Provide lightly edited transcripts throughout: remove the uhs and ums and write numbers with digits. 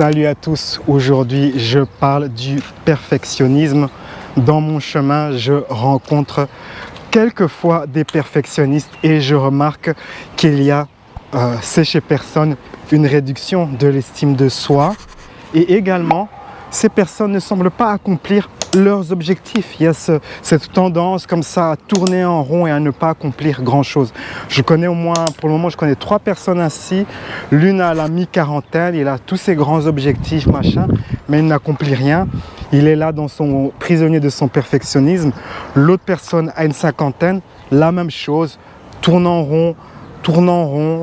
Salut à tous, aujourd'hui je parle du perfectionnisme. Dans mon chemin, je rencontre quelquefois des perfectionnistes et je remarque qu'il y a chez personnes une réduction de l'estime de soi et également ces personnes ne semblent pas accomplir leurs objectifs. Il y a cette tendance comme ça à tourner en rond et à ne pas accomplir grand chose. Je connais au moins, pour le moment, je connais 3 personnes ainsi. L'une à la mi-quarantaine, il a tous ses grands objectifs, machin, mais il n'accomplit rien. Il est là prisonnier de son perfectionnisme. L'autre personne a une cinquantaine, la même chose, tourne en rond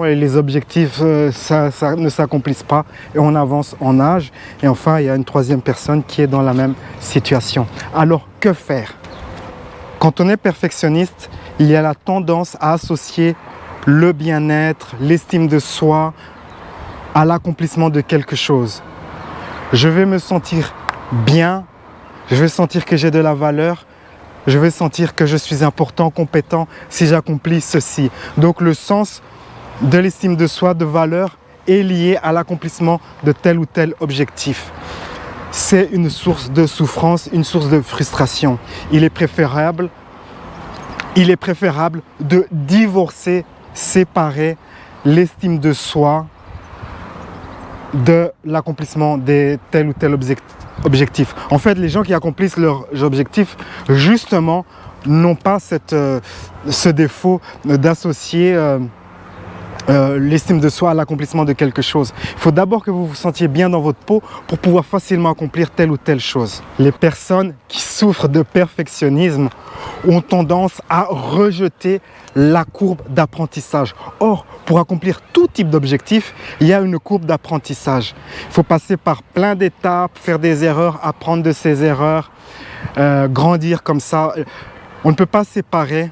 et les objectifs ça ne s'accomplissent pas et on avance en âge. Et enfin, il y a une troisième personne qui est dans la même situation. Alors, que faire? Quand on est perfectionniste, il y a la tendance à associer le bien-être, l'estime de soi à l'accomplissement de quelque chose. Je vais me sentir bien, je vais sentir que j'ai de la valeur, je vais sentir que je suis important, compétent si j'accomplis ceci. Donc le sens de l'estime de soi, de valeur, est lié à l'accomplissement de tel ou tel objectif. C'est une source de souffrance, une source de frustration. Il est préférable de divorcer, séparer l'estime de soi de l'accomplissement de tel ou tel objectif. En fait, les gens qui accomplissent leurs objectifs, justement, n'ont pas ce défaut d'associer l'estime de soi à l'accomplissement de quelque chose. Il faut d'abord que vous vous sentiez bien dans votre peau pour pouvoir facilement accomplir telle ou telle chose. Les personnes qui souffrent de perfectionnisme ont tendance à rejeter la courbe d'apprentissage. Or, pour accomplir tout type d'objectif, il y a une courbe d'apprentissage. Il faut passer par plein d'étapes, faire des erreurs, apprendre de ces erreurs, grandir comme ça. On ne peut pas séparer.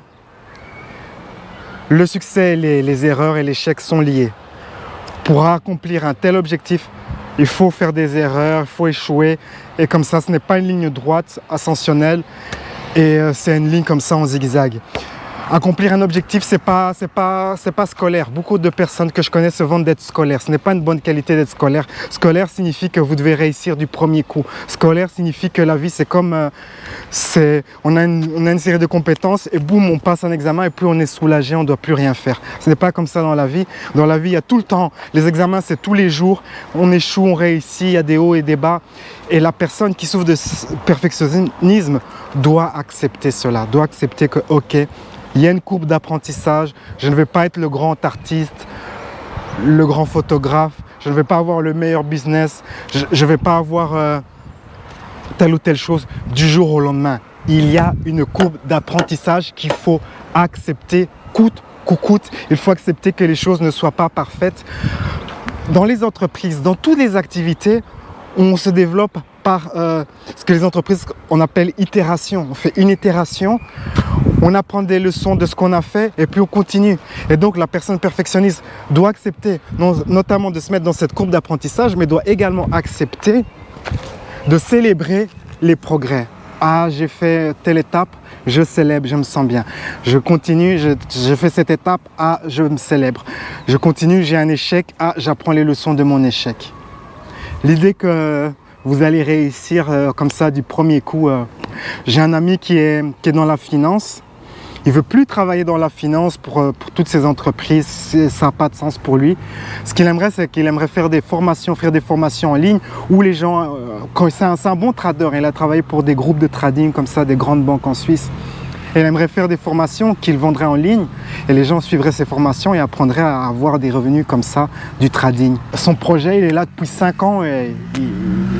Le succès, les erreurs et l'échec sont liés. Pour accomplir un tel objectif, il faut faire des erreurs, il faut échouer. Et comme ça, ce n'est pas une ligne droite ascensionnelle. Et c'est une ligne comme ça en zigzag. Accomplir un objectif, c'est pas scolaire. Beaucoup de personnes que je connais se vantent d'être scolaires. Ce n'est pas une bonne qualité d'être scolaire. Scolaire signifie que vous devez réussir du premier coup. Scolaire signifie que la vie, c'est comme... on a une série de compétences et boum, on passe un examen et puis on est soulagé, on ne doit plus rien faire. Ce n'est pas comme ça dans la vie. Dans la vie, il y a tout le temps. Les examens, c'est tous les jours. On échoue, on réussit, il y a des hauts et des bas. Et la personne qui souffre de perfectionnisme doit accepter cela, doit accepter que, ok, il y a une courbe d'apprentissage, je ne vais pas être le grand artiste, le grand photographe, je ne vais pas avoir le meilleur business, je ne vais pas avoir telle ou telle chose du jour au lendemain. Il y a une courbe d'apprentissage qu'il faut accepter coûte que coûte. Il faut accepter que les choses ne soient pas parfaites. Dans les entreprises, dans toutes les activités, on se développe par ce que les entreprises, on appelle itération. On fait une itération, on apprend des leçons de ce qu'on a fait et puis on continue. Et donc la personne perfectionniste doit accepter, notamment de se mettre dans cette courbe d'apprentissage, mais doit également accepter de célébrer les progrès. Ah, j'ai fait telle étape, je célèbre, je me sens bien. Je continue, je fais cette étape, ah, je me célèbre. Je continue, j'ai un échec, ah, j'apprends les leçons de mon échec. L'idée que vous allez réussir comme ça du premier coup. J'ai un ami qui est dans la finance. Il ne veut plus travailler dans la finance pour toutes ces entreprises. Ça n'a pas de sens pour lui. Ce qu'il aimerait, c'est qu'il aimerait faire des formations en ligne où les gens... c'est un bon trader. Il a travaillé pour des groupes de trading comme ça, des grandes banques en Suisse. Et il aimerait faire des formations qu'il vendrait en ligne et les gens suivraient ces formations et apprendraient à avoir des revenus comme ça du trading. Son projet, il est là depuis 5 ans et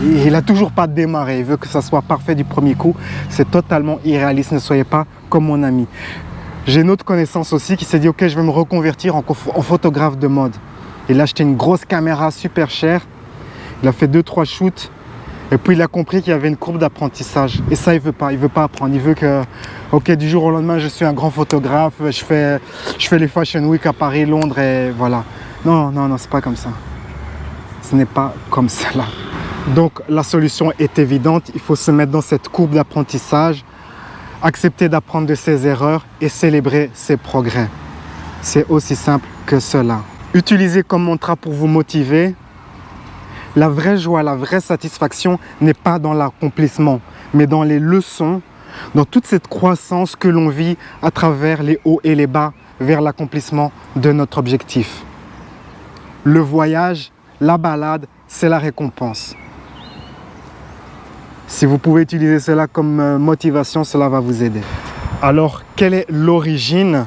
il n'a toujours pas démarré. Il veut que ça soit parfait du premier coup. C'est totalement irréaliste. Ne soyez pas comme mon ami. J'ai une autre connaissance aussi qui s'est dit « Ok, je vais me reconvertir en photographe de mode ». Il a acheté une grosse caméra super chère. Il a fait 2-3 shoots. Et puis il a compris qu'il y avait une courbe d'apprentissage. Et ça, il veut pas apprendre. Il veut que, ok, du jour au lendemain, je suis un grand photographe, je fais les Fashion Week à Paris, Londres, et voilà. Non, c'est pas comme ça. Ce n'est pas comme cela. Donc la solution est évidente. Il faut se mettre dans cette courbe d'apprentissage, accepter d'apprendre de ses erreurs et célébrer ses progrès. C'est aussi simple que cela. Utilisez comme mantra pour vous motiver La vraie joie, la vraie satisfaction n'est pas dans l'accomplissement, mais dans les leçons, dans toute cette croissance que l'on vit à travers les hauts et les bas vers l'accomplissement de notre objectif. Le voyage, la balade, c'est la récompense. Si vous pouvez utiliser cela comme motivation, cela va vous aider. Alors, quelle est l'origine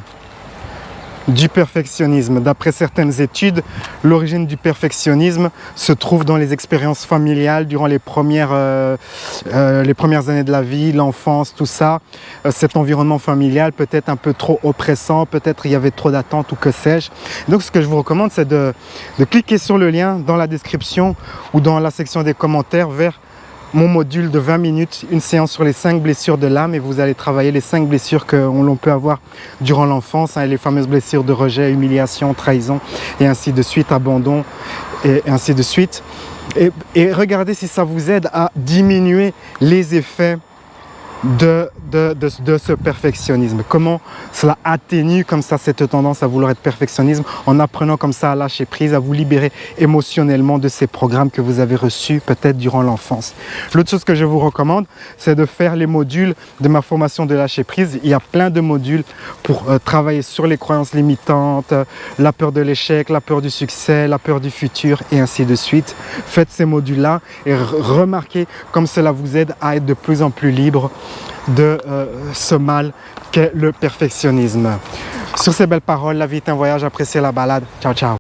du perfectionnisme? D'après certaines études, l'origine du perfectionnisme se trouve dans les expériences familiales durant les premières années de la vie, l'enfance, tout ça. Cet environnement familial peut être un peu trop oppressant, peut-être il y avait trop d'attentes ou que sais-je. Donc ce que je vous recommande, c'est de cliquer sur le lien dans la description ou dans la section des commentaires vers mon module de 20 minutes, une séance sur les 5 blessures de l'âme, et vous allez travailler les 5 blessures que l'on peut avoir durant l'enfance, les fameuses blessures de rejet, humiliation, trahison, et ainsi de suite, abandon, et ainsi de suite. Et regardez si ça vous aide à diminuer les effets de ce perfectionnisme. Comment cela atténue comme ça cette tendance à vouloir être perfectionnisme en apprenant comme ça à lâcher prise, à vous libérer émotionnellement de ces programmes que vous avez reçus peut-être durant l'enfance. L'autre chose que je vous recommande, c'est de faire les modules de ma formation de lâcher prise. Il y a plein de modules pour travailler sur les croyances limitantes, la peur de l'échec, la peur du succès, la peur du futur et ainsi de suite. Faites ces modules-là et remarquez comme cela vous aide à être de plus en plus libre de ce mal qu'est le perfectionnisme. Sur ces belles paroles, la vie est un voyage, appréciez la balade. Ciao, ciao.